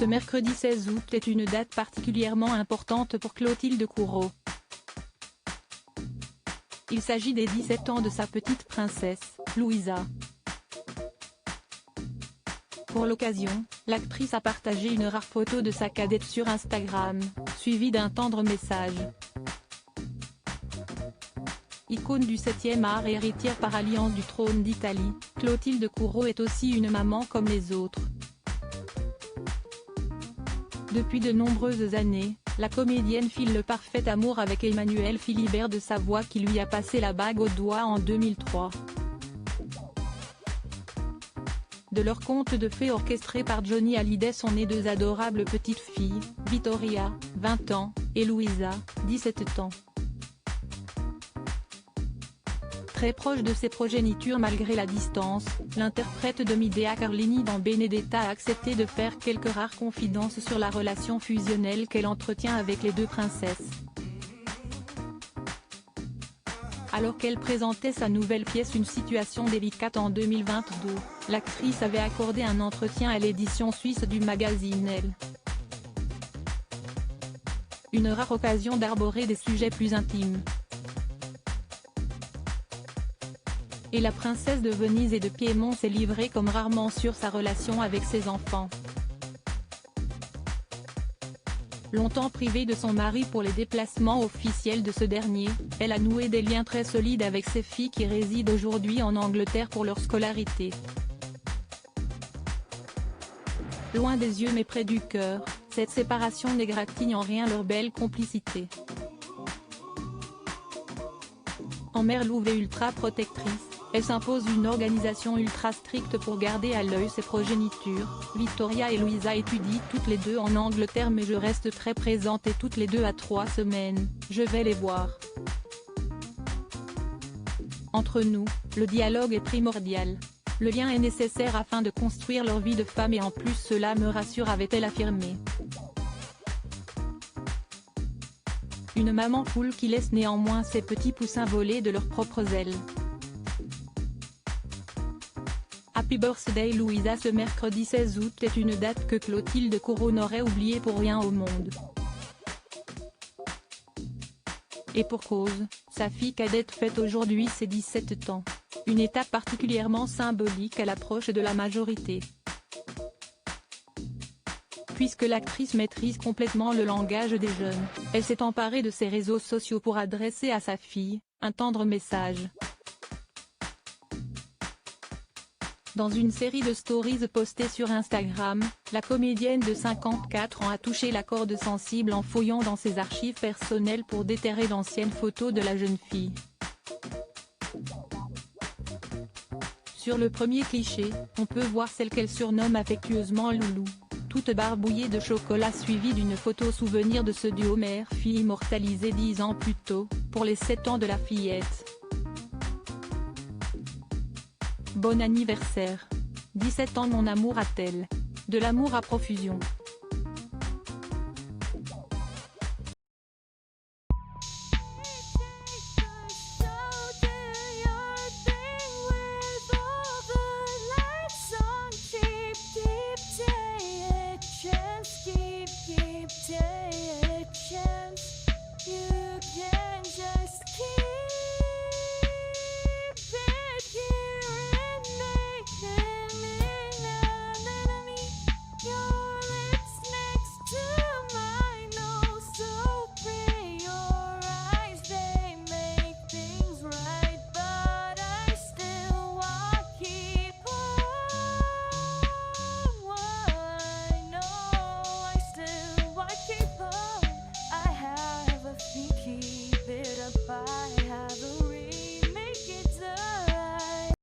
Ce mercredi 16 août est une date particulièrement importante pour Clotilde Courreau. Il s'agit des 17 ans de sa petite princesse, Louisa. Pour l'occasion, l'actrice a partagé une rare photo de sa cadette sur Instagram, suivie d'un tendre message. Icône du 7e art et héritière par alliance du trône d'Italie, Clotilde Courreau est aussi une maman comme les autres. Depuis de nombreuses années, la comédienne file le parfait amour avec Emmanuel Philibert de Savoie qui lui a passé la bague au doigt en 2003. De leur conte de fées orchestré par Johnny Hallyday sont nées deux adorables petites filles, Vittoria, 20 ans, et Louisa, 17 ans. Très proche de ses progénitures malgré la distance, l'interprète de Medea Carlini dans Benedetta a accepté de faire quelques rares confidences sur la relation fusionnelle qu'elle entretient avec les deux princesses. Alors qu'elle présentait sa nouvelle pièce Une situation délicate en 2022, l'actrice avait accordé un entretien à l'édition suisse du magazine Elle. Une rare occasion d'arborer des sujets plus intimes. Et la princesse de Venise et de Piémont s'est livrée comme rarement sur sa relation avec ses enfants. Longtemps privée de son mari pour les déplacements officiels de ce dernier, elle a noué des liens très solides avec ses filles qui résident aujourd'hui en Angleterre pour leur scolarité. Loin des yeux mais près du cœur, cette séparation n'égratigne en rien leur belle complicité. En mère louve et ultra protectrice, elle s'impose une organisation ultra stricte pour garder à l'œil ses progénitures. Vittoria et Louisa étudient toutes les deux en Angleterre mais je reste très présente et toutes les 2 à 3 semaines, je vais les voir. Entre nous, le dialogue est primordial. Le lien est nécessaire afin de construire leur vie de femme et en plus cela me rassure avait-elle affirmé. Une maman poule qui laisse néanmoins ses petits poussins voler de leurs propres ailes. Happy Birthday Louisa. Ce mercredi 16 août est une date que Clotilde Courreau n'aurait oubliée pour rien au monde. Et pour cause, sa fille cadette fête aujourd'hui ses 17 ans. Une étape particulièrement symbolique à l'approche de la majorité. Puisque l'actrice maîtrise complètement le langage des jeunes, elle s'est emparée de ses réseaux sociaux pour adresser à sa fille un tendre message. Dans une série de stories postées sur Instagram, la comédienne de 54 ans a touché la corde sensible en fouillant dans ses archives personnelles pour déterrer d'anciennes photos de la jeune fille. Sur le premier cliché, on peut voir celle qu'elle surnomme affectueusement Loulou, toute barbouillée de chocolat suivie d'une photo souvenir de ce duo mère-fille immortalisé 10 ans plus tôt, pour les 7 ans de la fillette. Bon anniversaire. 17 ans mon amour a-t-elle. De l'amour à profusion.